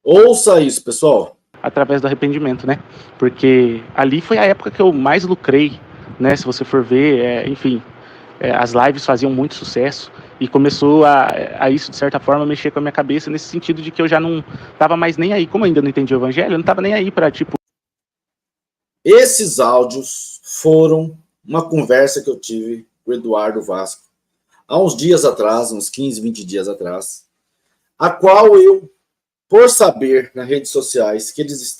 Ouça isso, pessoal. Através do arrependimento, né? Porque ali foi a época que eu mais lucrei, né? Se você for ver, enfim, as lives faziam muito sucesso e começou a isso, de certa forma, mexer com a minha cabeça nesse sentido de que eu já não tava mais nem aí. Como eu ainda não entendi o evangelho, eu não tava nem aí para, tipo... Esses áudios foram uma conversa que eu tive com o Eduardo Vasco há uns dias atrás, uns 15, 20 dias atrás, a qual eu, por saber nas redes sociais que eles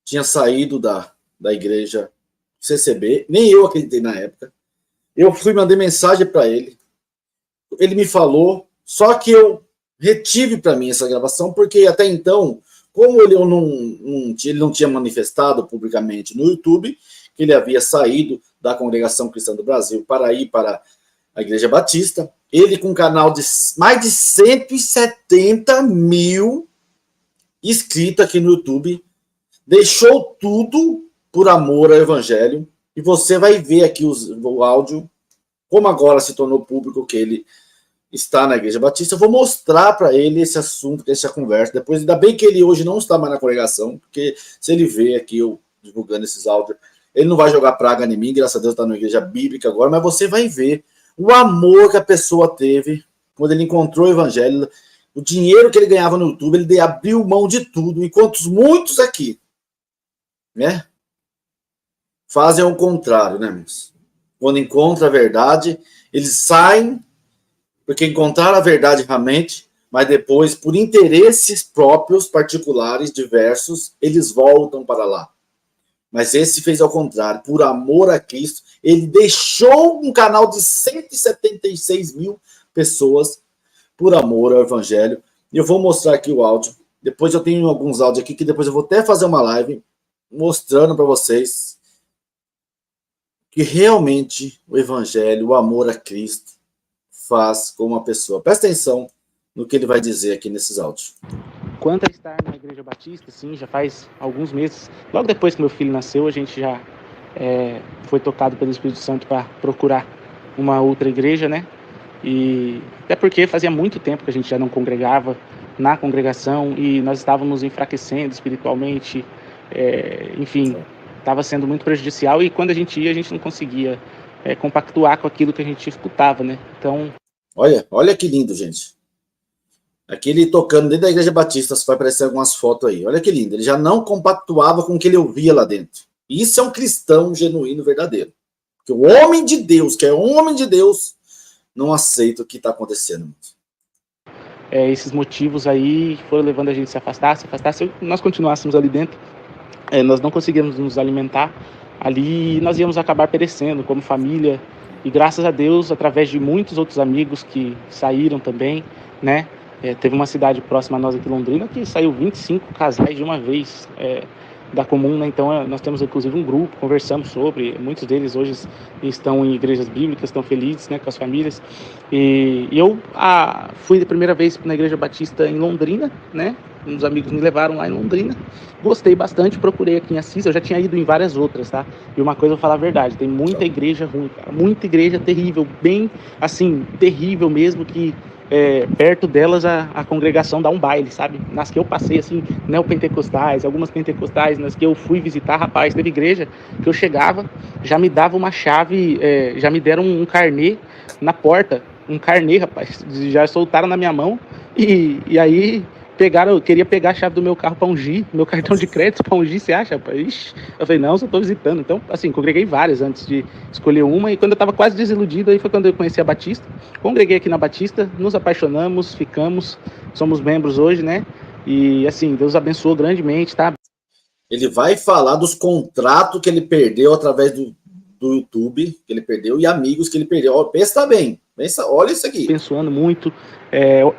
tinham saído da igreja CCB, nem eu acreditei na época, eu fui mandar mensagem para ele, ele me falou, só que eu retive para mim essa gravação, porque até então, como ele não tinha manifestado publicamente no YouTube, que ele havia saído da Congregação Cristã do Brasil para ir para a Igreja Batista, ele com um canal de mais de 170 mil inscritos aqui no YouTube, deixou tudo por amor ao Evangelho, e você vai ver aqui o áudio, como agora se tornou público que ele está na Igreja Batista. Eu vou mostrar para ele esse assunto, essa conversa, depois, ainda bem que ele hoje não está mais na congregação, porque se ele vê aqui eu divulgando esses áudios, ele não vai jogar praga em mim, graças a Deus está na Igreja Bíblica agora, mas você vai ver o amor que a pessoa teve quando ele encontrou o Evangelho, o dinheiro que ele ganhava no YouTube, ele abriu mão de tudo, enquanto muitos aqui, né, fazem o contrário, né, meus? Quando encontram a verdade, eles saem, porque encontraram a verdade realmente, mas depois, por interesses próprios, particulares, diversos, eles voltam para lá. Mas esse fez ao contrário, por amor a Cristo, ele deixou um canal de 176 mil pessoas por amor ao Evangelho. E eu vou mostrar aqui o áudio. Depois eu tenho alguns áudios aqui, que depois eu vou até fazer uma live mostrando para vocês que realmente o Evangelho, o amor a Cristo, faz com uma pessoa. Presta atenção no que ele vai dizer aqui nesses áudios. Quanto a estar na Igreja Batista, sim, já faz alguns meses. Logo depois que meu filho nasceu, a gente já foi tocado pelo Espírito Santo para procurar uma outra igreja, né? E até porque fazia muito tempo que a gente já não congregava na congregação e nós estávamos enfraquecendo espiritualmente, enfim, estava sendo muito prejudicial, e quando a gente ia, a gente não conseguia compactuar com aquilo que a gente escutava, né? Então... Olha que lindo, gente. Aqui ele tocando dentro da Igreja Batista, vai aparecer algumas fotos aí. Olha que lindo. Ele já não compactuava com o que ele ouvia lá dentro. Isso é um cristão genuíno, verdadeiro. Porque o homem de Deus, que é um homem de Deus, não aceita o que está acontecendo. Esses motivos aí foram levando a gente a se afastar. Se nós continuássemos ali dentro, nós não conseguíamos nos alimentar ali, nós íamos acabar perecendo como família. E graças a Deus, através de muitos outros amigos que saíram também, né? Teve uma cidade próxima a nós aqui, Londrina, que saiu 25 casais de uma vez da comum, né? Então nós temos inclusive um grupo, conversamos sobre, muitos deles hoje estão em igrejas bíblicas, estão felizes, né, com as famílias. E eu fui a primeira vez na Igreja Batista em Londrina, né? Uns amigos me levaram lá em Londrina, gostei bastante, procurei aqui em Assis, eu já tinha ido em várias outras, tá? E uma coisa eu vou falar a verdade, tem muita igreja ruim, cara, muita igreja terrível, bem, assim, terrível mesmo, que perto delas a congregação dá um baile, sabe? Nas que eu passei, assim, neopentecostais, algumas pentecostais, nas que eu fui visitar, rapaz, teve igreja que eu chegava, já me dava uma chave, já me deram um carnê na porta, um carnê, rapaz, já soltaram na minha mão, e aí... queria pegar a chave do meu carro para ungir, meu cartão de crédito para ungir, você acha, rapaz? Ixi. Eu falei, não, só tô visitando. Então, assim, congreguei várias antes de escolher uma, e quando eu tava quase desiludido, aí foi quando eu conheci a Batista. Congreguei aqui na Batista, nos apaixonamos, ficamos, somos membros hoje, né? E, assim, Deus abençoou grandemente, tá? Ele vai falar dos contratos que ele perdeu através do YouTube, que ele perdeu, e amigos que ele perdeu. Pensa bem, olha isso aqui. Abençoando muito.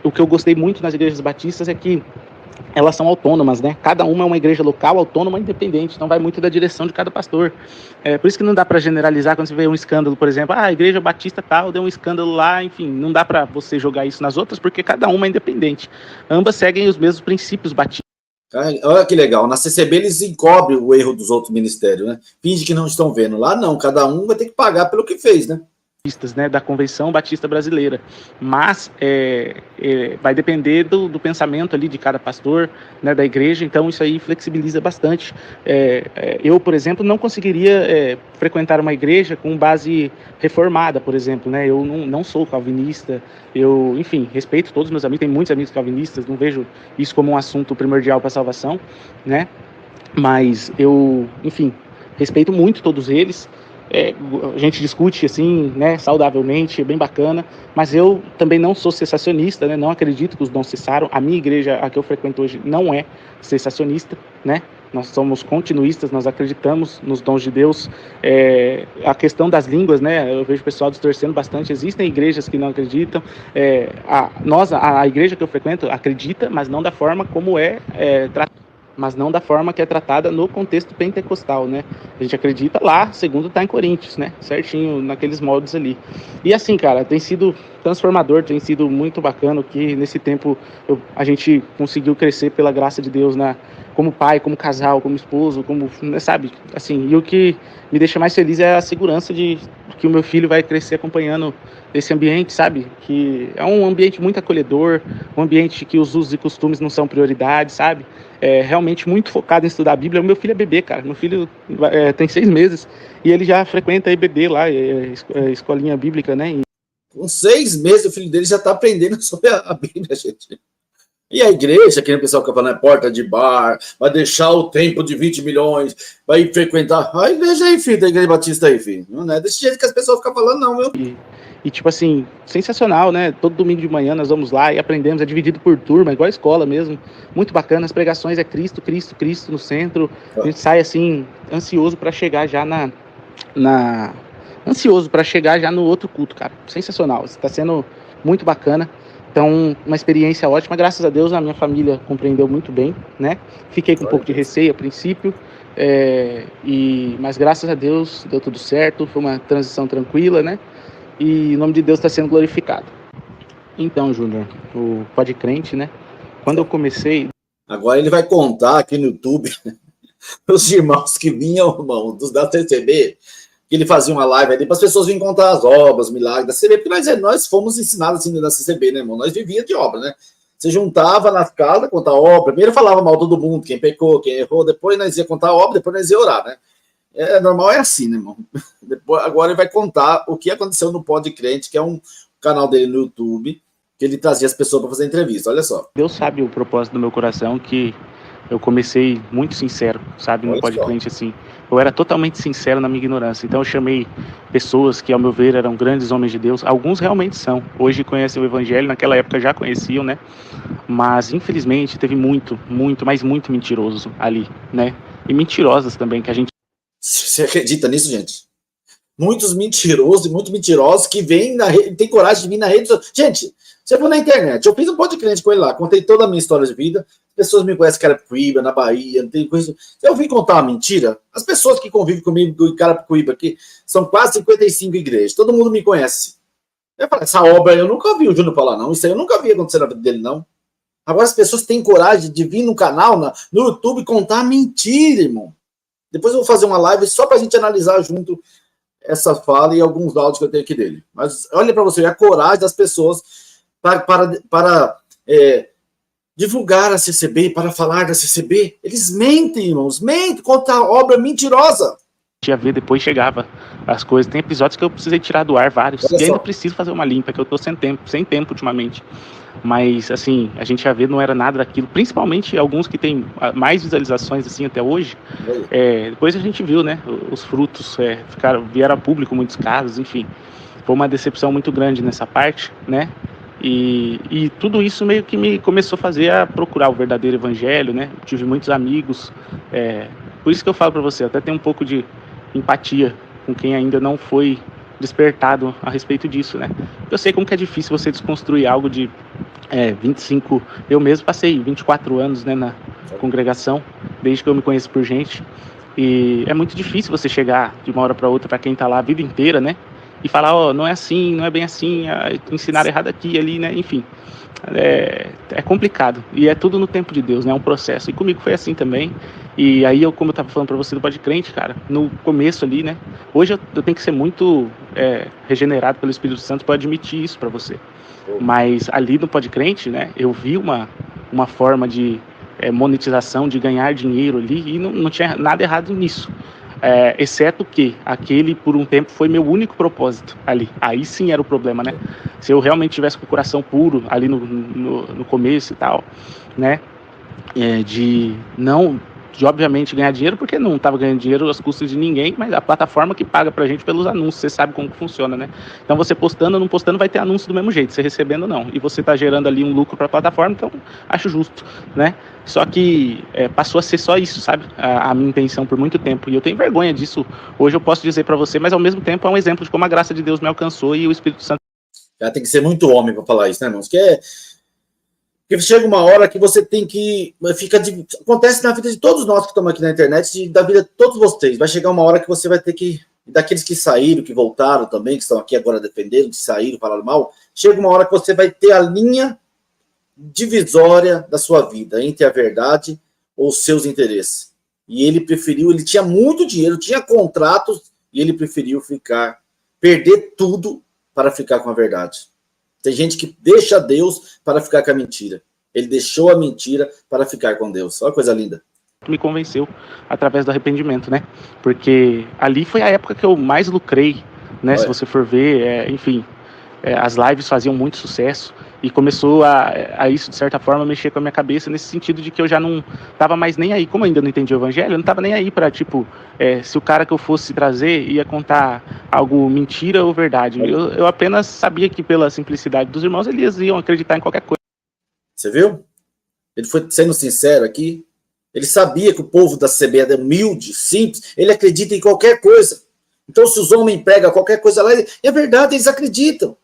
O que eu gostei muito nas igrejas batistas é que elas são autônomas, né? Cada uma é uma igreja local, autônoma, independente. Então vai muito da direção de cada pastor. Por isso que não dá para generalizar quando você vê um escândalo, por exemplo, a igreja batista tal, deu um escândalo lá, enfim, não dá para você jogar isso nas outras, porque cada uma é independente. Ambas seguem os mesmos princípios batistas. Olha que legal, na CCB eles encobrem o erro dos outros ministérios, né? Finge que não estão vendo. Lá não, cada um vai ter que pagar pelo que fez, né? né, da Convenção Batista Brasileira, mas vai depender do pensamento ali de cada pastor, né, da igreja, então isso aí flexibiliza bastante. Eu, por exemplo, não conseguiria frequentar uma igreja com base reformada, por exemplo, né, eu não sou calvinista, eu, enfim, respeito todos os meus amigos, tenho muitos amigos calvinistas, não vejo isso como um assunto primordial para a salvação, né, mas eu, enfim, respeito muito todos eles. A gente discute assim, né, saudavelmente, é bem bacana, mas eu também não sou cessacionista, né, não acredito que os dons cessaram. A minha igreja, a que eu frequento hoje, não é cessacionista, né, nós somos continuistas, nós acreditamos nos dons de Deus. A questão das línguas, né, eu vejo o pessoal distorcendo bastante, existem igrejas que não acreditam, a igreja que eu frequento acredita, mas não da forma como tratada, mas não da forma que é tratada no contexto pentecostal, né? A gente acredita lá, segundo está em Coríntios, né? Certinho, naqueles moldes ali. E assim, cara, tem sido transformador, tem sido muito bacana que nesse tempo a gente conseguiu crescer pela graça de Deus, como pai, como casal, como esposo, como, sabe? Assim, e o que me deixa mais feliz é a segurança de que o meu filho vai crescer acompanhando esse ambiente, sabe? Que é um ambiente muito acolhedor, um ambiente que os usos e costumes não são prioridade, sabe? Realmente muito focado em estudar a Bíblia. O meu filho é bebê, cara. Meu filho tem 6 meses e ele já frequenta a EBD lá, escolinha bíblica, né? Com 6 meses, o filho dele já está aprendendo sobre a Bíblia, gente. E a igreja, que o pessoal fica falando, porta de bar, vai deixar o templo de 20 milhões, vai frequentar. A igreja aí, filho, da Igreja Batista aí, filho. Não é desse jeito que as pessoas ficam falando, não, meu. E tipo assim, sensacional, né? Todo domingo de manhã nós vamos lá e aprendemos, é dividido por turma, igual a escola mesmo. Muito bacana, as pregações é Cristo, Cristo, Cristo no centro. A gente sai assim, ansioso para chegar já ansioso para chegar já no outro culto, cara. Sensacional, está sendo muito bacana. Então, uma experiência ótima. Graças a Deus, a minha família compreendeu muito bem, né? Fiquei com um pouco de receio a princípio, mas graças a Deus deu tudo certo. Foi uma transição tranquila, né? E o nome de Deus está sendo glorificado. Então, Júnior, o Pode Crente, né? Quando eu comecei... Agora ele vai contar aqui no YouTube os irmãos que vinham, irmão, da CCB, que ele fazia uma live ali para as pessoas virem contar as obras, os milagres da CCB, porque nós fomos ensinados assim da CCB, né, irmão? Nós vivíamos de obra, né? Você juntava nas casas, contar obra, primeiro falava mal todo mundo, quem pecou, quem errou, depois nós ia contar a obra, depois nós ia orar, né? Normal, é assim, né, irmão? Depois, agora ele vai contar o que aconteceu no Pode Crente, que é um canal dele no YouTube, que ele trazia as pessoas para fazer entrevista, olha só. Deus sabe o propósito do meu coração, que eu comecei muito sincero, sabe, no Pode Crente, assim. Eu era totalmente sincero na minha ignorância, então eu chamei pessoas que, ao meu ver, eram grandes homens de Deus. Alguns realmente são, hoje conhecem o Evangelho, naquela época já conheciam, né? Mas, infelizmente, teve muito mentiroso ali, né? E mentirosas também, que a gente... Você acredita nisso, gente? Muitos mentirosos e muito mentirosos que vêm na rede, tem coragem de vir na rede. Gente, você for na internet, eu fiz um Pode Crente com ele lá, contei toda a minha história de vida, as pessoas me conhecem Carapicuíba, na Bahia, não tem coisa. Eu vim contar uma mentira, as pessoas que convivem comigo em Carapicuíba aqui, são quase 55 igrejas, todo mundo me conhece. Eu falei, essa obra eu nunca vi o Júnior falar, não, isso aí eu nunca vi acontecer na vida dele, não. Agora as pessoas têm coragem de vir no canal, no YouTube, contar mentira, irmão. Depois eu vou fazer uma live só para a gente analisar junto essa fala e alguns áudios que eu tenho aqui dele. Mas olha para você, a coragem das pessoas para divulgar a CCB, para falar da CCB. Eles mentem, irmãos, mentem, conta obra mentirosa. Ia ver, depois chegava as coisas. Tem episódios que eu precisei tirar do ar, vários. E ainda preciso fazer uma limpa, que eu tô sem tempo ultimamente. Mas, assim, a gente já vê, não era nada daquilo. Principalmente alguns que têm mais visualizações, assim, até hoje. Depois a gente viu, né, os frutos vieram a público, muitos casos, enfim. Foi uma decepção muito grande nessa parte, né? E tudo isso meio que me começou a fazer a procurar o verdadeiro evangelho, né? Tive muitos amigos. Por isso que eu falo para você, eu até tenho um pouco de empatia com quem ainda não foi despertado a respeito disso, né? Eu sei como que é difícil você desconstruir algo de 25... Eu mesmo passei 24 anos, né, na congregação, desde que eu me conheço por gente. E é muito difícil você chegar de uma hora para outra para quem está lá a vida inteira, né? E falar, não é assim, não é bem assim, ensinaram errado aqui e ali, né? Enfim, é complicado. E é tudo no tempo de Deus, né? É um processo. E comigo foi assim também. E aí, como eu tava falando pra você do Pode Crente, cara, no começo ali, né? Hoje eu tenho que ser muito regenerado pelo Espírito Santo para admitir isso pra você. Mas ali no Pode Crente, né? Eu vi uma forma de monetização, de ganhar dinheiro ali, e não tinha nada errado nisso. Exceto que aquele, por um tempo, foi meu único propósito ali. Aí sim era o problema, né? Se eu realmente tivesse com o coração puro ali no começo e tal, né? De obviamente ganhar dinheiro, porque não estava ganhando dinheiro às custas de ninguém, mas a plataforma que paga pra gente pelos anúncios, você sabe como que funciona, né? Então você postando ou não postando vai ter anúncio do mesmo jeito, você recebendo ou não, e você tá gerando ali um lucro para a plataforma, então acho justo, né? Só que passou a ser só isso, sabe? A minha intenção por muito tempo, e eu tenho vergonha disso, hoje eu posso dizer para você, mas ao mesmo tempo é um exemplo de como a graça de Deus me alcançou e o Espírito Santo. Já tem que ser muito homem para falar isso, né, irmãos? Porque chega uma hora que você tem que... Acontece na vida de todos nós que estamos aqui na internet, da vida de todos vocês. Vai chegar uma hora que você vai ter que... Daqueles que saíram, que voltaram também, que estão aqui agora defendendo, que saíram, falaram mal, chega uma hora que você vai ter a linha divisória da sua vida, entre a verdade ou os seus interesses. E ele tinha muito dinheiro, tinha contratos, e ele preferiu perder tudo para ficar com a verdade. Tem gente que deixa Deus para ficar com a mentira. Ele deixou a mentira para ficar com Deus. Olha que coisa linda. Me convenceu através do arrependimento, né? Porque ali foi a época que eu mais lucrei, né? Olha. Se você for ver, enfim, as lives faziam muito sucesso e começou a isso, de certa forma, mexer com a minha cabeça nesse sentido de que eu já não estava mais nem aí. Como eu ainda não entendi o evangelho, eu não estava nem aí para, tipo, se o cara que eu fosse trazer ia contar algo mentira ou verdade. Eu apenas sabia que pela simplicidade dos irmãos, eles iam acreditar em qualquer coisa. Você viu? Ele foi sendo sincero aqui. Ele sabia que o povo da CB é humilde, simples, ele acredita em qualquer coisa. Então, se os homens pregam qualquer coisa lá, é verdade, eles acreditam.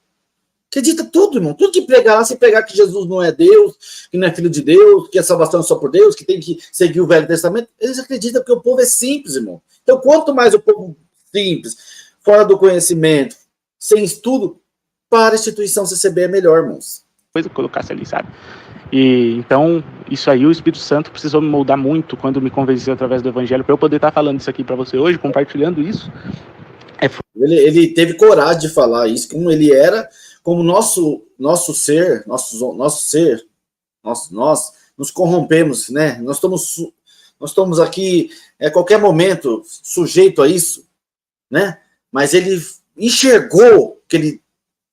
Acredita tudo, irmão. Tudo que pregar lá, se pregar que Jesus não é Deus, que não é filho de Deus, que a salvação é só por Deus, que tem que seguir o Velho Testamento, eles acreditam porque o povo é simples, irmão. Então, quanto mais o povo simples, fora do conhecimento, sem estudo, para a instituição CCB é melhor, irmãos. Coisa que colocasse ali, sabe? E então, isso aí, o Espírito Santo precisou me moldar muito quando me convenceu através do Evangelho, para eu poder estar falando isso aqui para você hoje, compartilhando isso. Ele teve coragem de falar isso, como ele era, como nós nos corrompemos, né? Nós estamos aqui a qualquer momento sujeito a isso, né? Mas ele enxergou que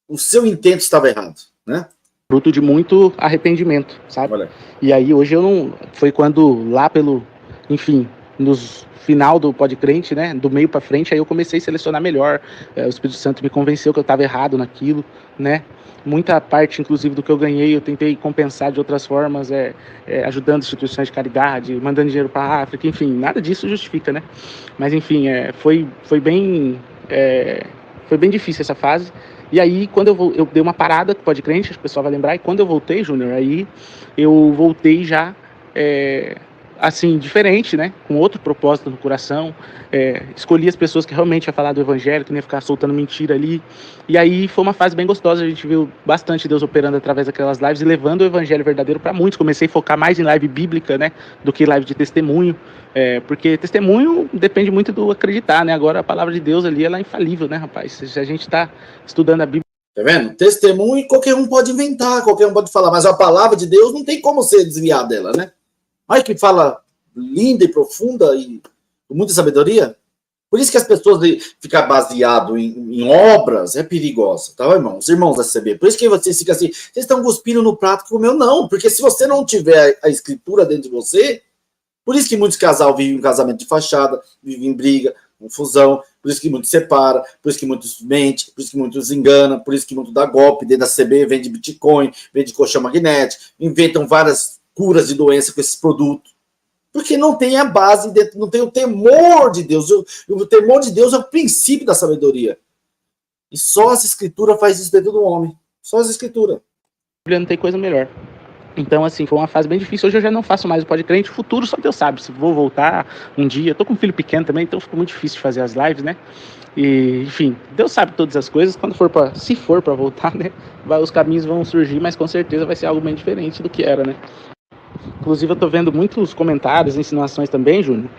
o seu intento estava errado, né? Fruto de muito arrependimento, sabe? Olha. E aí hoje eu não... Foi quando lá enfim, nos final do Pode Crente, né, do meio para frente, aí eu comecei a selecionar melhor. O Espírito Santo me convenceu que eu estava errado naquilo, né? Muita parte, inclusive, do que eu ganhei, eu tentei compensar de outras formas, ajudando instituições de caridade, mandando dinheiro para a África, enfim, nada disso justifica, né? Mas, enfim, foi bem difícil essa fase. E aí, quando eu dei uma parada com o Pode Crente, acho que o pessoal vai lembrar, e quando eu voltei, Júnior, aí eu voltei já... assim, diferente, né? Com outro propósito no coração. Escolhi as pessoas que realmente iam falar do evangelho, que não ia ficar soltando mentira ali. E aí foi uma fase bem gostosa. A gente viu bastante Deus operando através daquelas lives e levando o evangelho verdadeiro para muitos. Comecei a focar mais em live bíblica, né? Do que live de testemunho. Porque testemunho depende muito do acreditar, né? Agora a palavra de Deus ali, ela é infalível, né, rapaz? Se a gente está estudando a Bíblia. Tá vendo? Testemunho qualquer um pode inventar, qualquer um pode falar. Mas a palavra de Deus não tem como ser desviar dela, né? Olha que fala linda e profunda e com muita sabedoria. Por isso que as pessoas ficam baseadas em obras é perigosa, tá, irmão? Os irmãos da CB. Por isso que vocês ficam assim, vocês estão cuspindo no prato que comeu, não. Porque se você não tiver a escritura dentro de você, por isso que muitos casais vivem um casamento de fachada, vivem em briga, confusão, por isso que muitos separam, por isso que muitos mentem, por isso que muitos enganam, por isso que muitos dá golpe, dentro da CB vende Bitcoin, vende colchão magnético, inventam várias curas de doença com esses produtos. Porque não tem a base, não tem o temor de Deus. O temor de Deus é o princípio da sabedoria. E só as escrituras faz isso dentro do homem. Só as escrituras. Não tem coisa melhor. Então, assim, foi uma fase bem difícil. Hoje eu já não faço mais o Pode Crente. O futuro só Deus sabe. Se vou voltar um dia. Eu tô com um filho pequeno também, então fica muito difícil de fazer as lives, né? E, enfim, Deus sabe todas as coisas. Se for para voltar, né? Os caminhos vão surgir, mas com certeza vai ser algo bem diferente do que era, né? Inclusive, eu tô vendo muitos comentários, insinuações também, Júnior,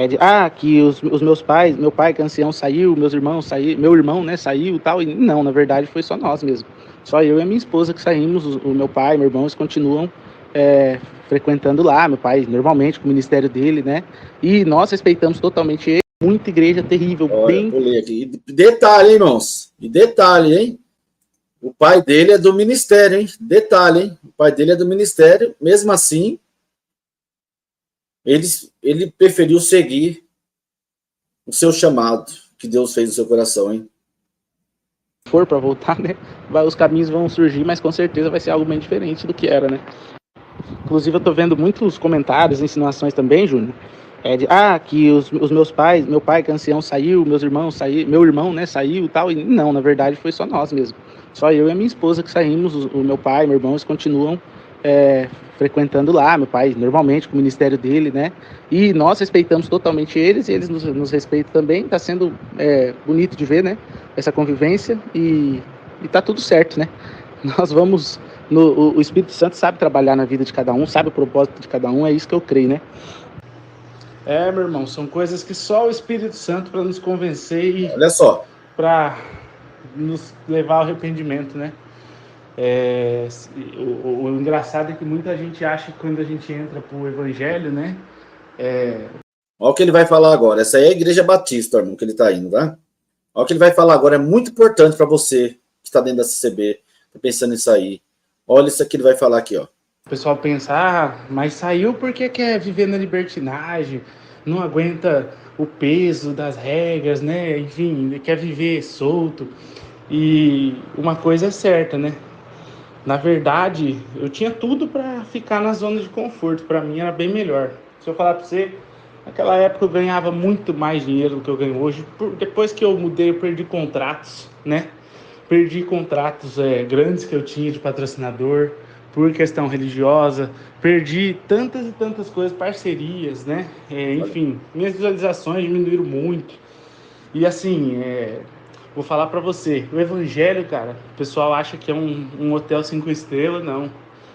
de que os meus pais, meu pai que é ancião saiu, meus irmãos saíram, meu irmão, né, saiu e tal. E não, na verdade foi só nós mesmo. Só eu e a minha esposa que saímos, o meu pai, meu irmão, eles continuam frequentando lá, meu pai normalmente com o ministério dele, né? E nós respeitamos totalmente ele. Muita igreja terrível, Olha, bem... vou ler aqui. E detalhe, hein, irmãos? E detalhe, hein? O pai dele é do ministério, hein? Detalhe, hein? O pai dele é do ministério. Mesmo assim, ele preferiu seguir o seu chamado que Deus fez no seu coração, hein? For para voltar, né? Os caminhos vão surgir, mas com certeza vai ser algo bem diferente do que era, né? Inclusive, eu tô vendo muitos comentários, insinuações também, Júnior, que os meus pais, meu pai que é ancião saiu, meus irmãos saíram, meu irmão, né, saiu e tal. E não, na verdade foi só nós mesmo. Só eu e a minha esposa que saímos, o meu pai, meu irmão, eles continuam frequentando lá, meu pai normalmente com o ministério dele, né? E nós respeitamos totalmente eles, e eles nos respeitam também. Tá sendo bonito de ver, né? Essa convivência e tá tudo certo, né? Nós vamos... o Espírito Santo sabe trabalhar na vida de cada um, sabe o propósito de cada um, é isso que eu creio, né? Meu irmão, são coisas que só o Espírito Santo para nos convencer e Olha só. para nos levar ao arrependimento, né? O engraçado é que muita gente acha que quando a gente entra pro Evangelho, né? Olha o que ele vai falar agora. Essa aí é a Igreja Batista, irmão, que ele está indo, tá? Olha o que ele vai falar agora. É muito importante para você que está dentro da CCB, tá pensando nisso aí. Olha isso que ele vai falar aqui, ó. O pessoal pensa, mas saiu porque quer viver na libertinagem, não aguenta o peso das regras, né? Enfim, quer viver solto. E uma coisa é certa, né? Na verdade, eu tinha tudo para ficar na zona de conforto. Para mim era bem melhor. Se eu falar para você, naquela época eu ganhava muito mais dinheiro do que eu ganho hoje. Depois que eu mudei, eu perdi contratos, né? Perdi contratos grandes que eu tinha de patrocinador por questão religiosa. Perdi tantas e tantas coisas, parcerias, né? Enfim, minhas visualizações diminuíram muito. E assim, vou falar pra você, o evangelho, cara, o pessoal acha que é um hotel 5 estrelas, não.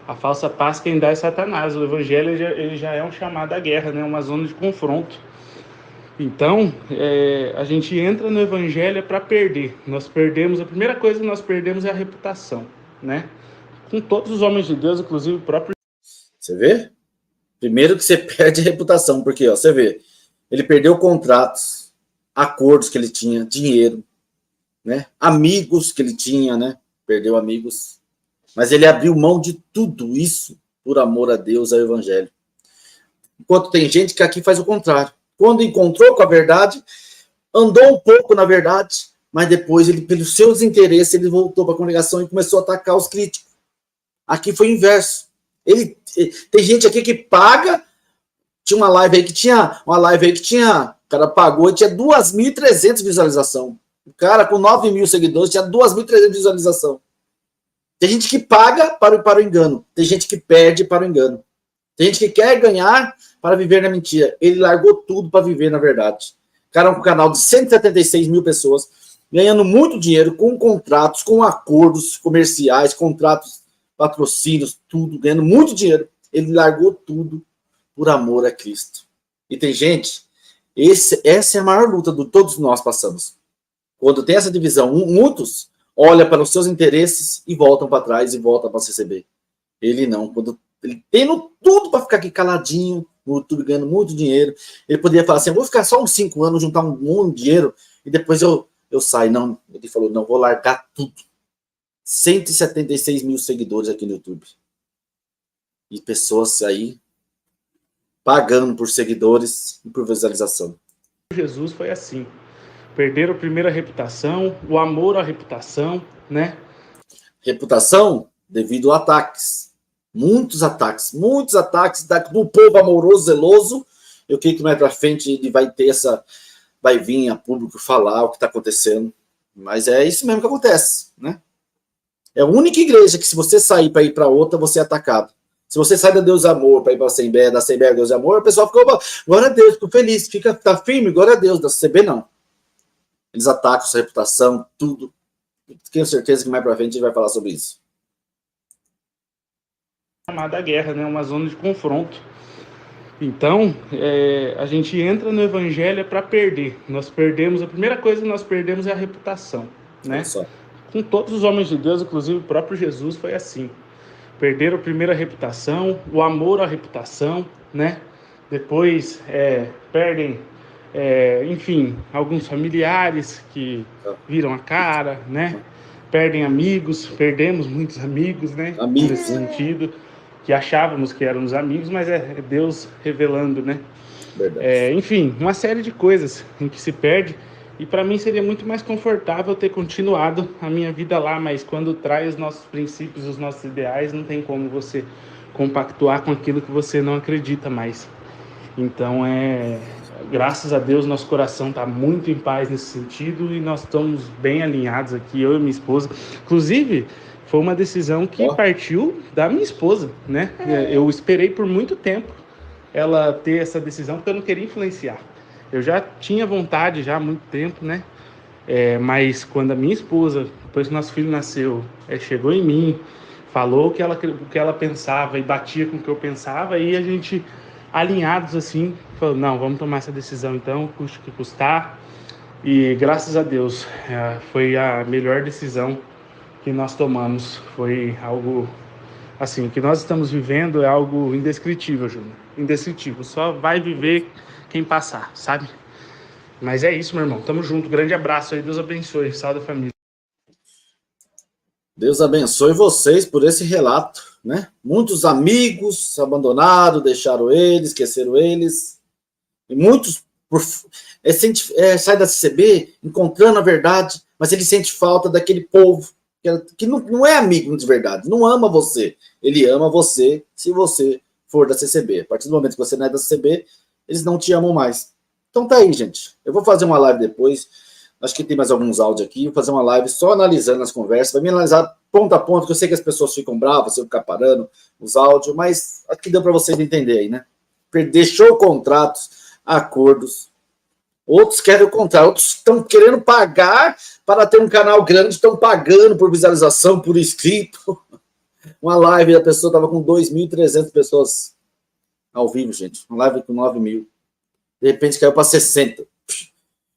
A falsa paz quem dá é Satanás. O evangelho ele já é um chamado à guerra, né? Uma zona de confronto. Então, a gente entra no evangelho para perder. Nós perdemos, a primeira coisa que nós perdemos é a reputação, né? Com todos os homens de Deus, inclusive o próprio... Você vê? Primeiro que você perde a reputação, porque, ó, você vê, ele perdeu contratos, acordos que ele tinha, dinheiro, né? Amigos que ele tinha, né? Perdeu amigos. Mas ele abriu mão de tudo isso por amor a Deus, ao evangelho. Enquanto tem gente que aqui faz o contrário. Quando encontrou com a verdade, andou um pouco na verdade, mas depois, ele, pelos seus interesses, ele voltou para a congregação e começou a atacar os críticos. Aqui foi o inverso. Tem gente aqui que paga. Tinha uma live aí que tinha. O cara pagou e tinha 2.300 visualização. O cara com 9.000 seguidores tinha 2.300 visualização. Tem gente que paga para o engano. Tem gente que perde para o engano. Tem gente que quer ganhar para viver na mentira. Ele largou tudo para viver na verdade. O cara é um canal de 176 mil pessoas, ganhando muito dinheiro, com contratos, com acordos comerciais, contratos, patrocínios, tudo, ganhando muito dinheiro. Ele largou tudo por amor a Cristo. E tem gente, essa é a maior luta de todos nós passamos. Quando tem essa divisão, muitos olham para os seus interesses e voltam para trás e voltam para receber. Ele não. Quando ele tendo tudo para ficar aqui caladinho, no YouTube ganhando muito dinheiro, ele poderia falar assim, eu vou ficar só uns 5 anos, juntar um monte de dinheiro e depois eu saio. Não, ele falou, não, vou largar tudo. 176 mil seguidores aqui no YouTube. E pessoas aí pagando por seguidores e por visualização. Jesus foi assim. Perderam primeiro a reputação, o amor à reputação, né? Reputação devido a ataques. Muitos ataques do povo amoroso, zeloso. Eu creio que mais para frente ele vai ter vai vir a público falar o que está acontecendo. Mas é isso mesmo que acontece, né? É a única igreja que se você sair para ir para outra, você é atacado. Se você sai da Deus Amor para ir para a Assembleia, da Assembleia Deus Amor, o pessoal fica, glória a Deus, fico feliz, tá firme, glória a Deus. Da CB não. Eles atacam sua reputação, tudo. Tenho certeza que mais para frente a gente vai falar sobre isso. chamada guerra, né? Uma zona de confronto. Então, a gente entra no evangelho para perder. Nós perdemos, a primeira coisa que nós perdemos é a reputação, né? Com todos os homens de Deus, inclusive o próprio Jesus foi assim. Perderam primeiro a reputação, o amor à reputação, né? Depois perdem, enfim, alguns familiares que viram a cara, né? Perdem amigos, perdemos muitos amigos, né? Nesse sentido, que achávamos que éramos amigos, mas é Deus revelando, né? Enfim, uma série de coisas em que se perde. E para mim seria muito mais confortável ter continuado a minha vida lá, mas quando traz os nossos princípios, os nossos ideais, não tem como você compactuar com aquilo que você não acredita mais. Então, graças a Deus, nosso coração está muito em paz nesse sentido e nós estamos bem alinhados aqui, eu e minha esposa. Inclusive, foi uma decisão que partiu da minha esposa, né? Eu esperei por muito tempo ela ter essa decisão, porque eu não queria influenciar. Eu já tinha vontade já há muito tempo, né? Mas quando a minha esposa, depois que nosso filho nasceu, chegou em mim, falou o que ela pensava e batia com o que eu pensava, e a gente, alinhados assim, falou, não, vamos tomar essa decisão então, custe o que custar. E graças a Deus, foi a melhor decisão que nós tomamos. Foi algo, assim, o que nós estamos vivendo é algo indescritível, Júnior. Indescritível. Só vai viver quem passar, sabe? Mas é isso, meu irmão. Tamo junto. Grande abraço aí. Deus abençoe. Salve a família. Deus abençoe vocês por esse relato, né? Muitos amigos abandonaram, deixaram eles, esqueceram eles. E muitos sai da CCB encontrando a verdade, mas ele sente falta daquele povo que não é amigo de verdade, não ama você. Ele ama você se você for da CCB. A partir do momento que você não é da CCB, eles não te amam mais. Então tá aí, gente. Eu vou fazer uma live depois. Acho que tem mais alguns áudios aqui. Vou fazer uma live só analisando as conversas. Vai me analisar ponto a ponto, que eu sei que as pessoas ficam bravas, eu ficar parando os áudios, mas acho que deu para vocês entenderem aí, né? Deixou contratos, acordos. Outros querem o contrário. Outros estão querendo pagar para ter um canal grande, estão pagando por visualização, por inscrito. Uma live, a pessoa estava com 2.300 pessoas ao vivo, gente. Uma live com 9 mil. De repente caiu para 60.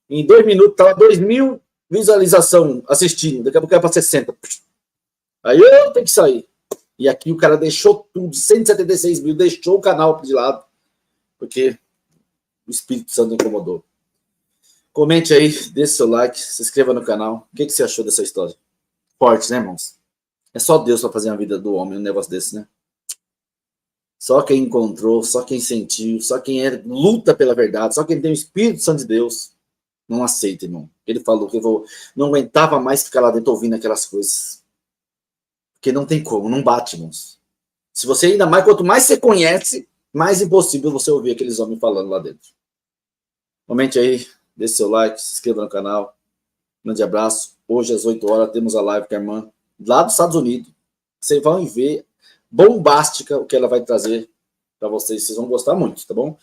Em 2 minutos estava 2.000 visualização assistindo. Daqui a pouco caiu para 60. Aí eu tenho que sair. E aqui o cara deixou tudo, 176 mil, deixou o canal de lado, porque o Espírito Santo incomodou. Comente aí, deixe seu like, se inscreva no canal. O que você achou dessa história? Forte, né, irmãos? É só Deus para fazer a vida do homem um negócio desse, né? Só quem encontrou, só quem sentiu, só quem luta pela verdade, só quem tem o Espírito Santo de Deus, não aceita, irmão. Ele falou que eu não aguentava mais ficar lá dentro ouvindo aquelas coisas. Porque não tem como, não bate, irmãos. Se você ainda mais, quanto mais você conhece, mais impossível você ouvir aqueles homens falando lá dentro. Comente aí, deixe seu like, se inscreva no canal. Grande abraço. Hoje às 8 horas temos a live com a irmã lá dos Estados Unidos. Vocês vão ver bombástica o que ela vai trazer para vocês. Vocês vão gostar muito, tá bom?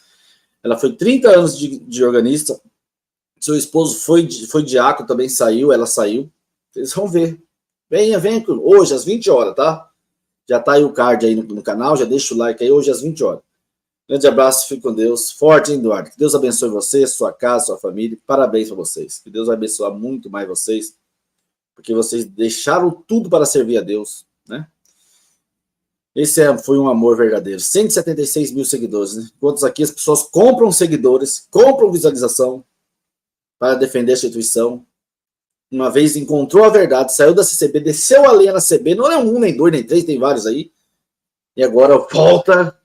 Ela foi 30 anos de organista. Seu esposo foi diácono, também saiu, ela saiu. Vocês vão ver. Venha hoje às 20 horas, tá? Já tá aí o card aí no canal, já deixa o like aí, hoje às 20 horas. Grande abraço, fique com Deus. Forte, hein, Eduardo? Que Deus abençoe você, sua casa, sua família. Parabéns para vocês. Que Deus vai abençoar muito mais vocês, porque vocês deixaram tudo para servir a Deus, né? Esse foi um amor verdadeiro. 176 mil seguidores, né? Enquanto aqui as pessoas compram seguidores, compram visualização para defender a instituição. Uma vez encontrou a verdade, saiu da CCB, desceu a lenha na CB, não é um, nem dois, nem três, tem vários aí. E agora volta.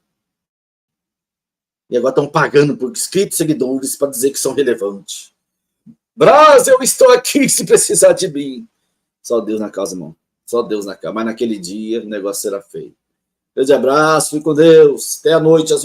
E agora estão pagando por inscritos seguidores para dizer que são relevantes. Brasil, eu estou aqui se precisar de mim. Só Deus na causa, irmão. Só Deus na causa. Mas naquele dia o negócio será feio. Grande abraço, fique com Deus. Até a noite, às 20h.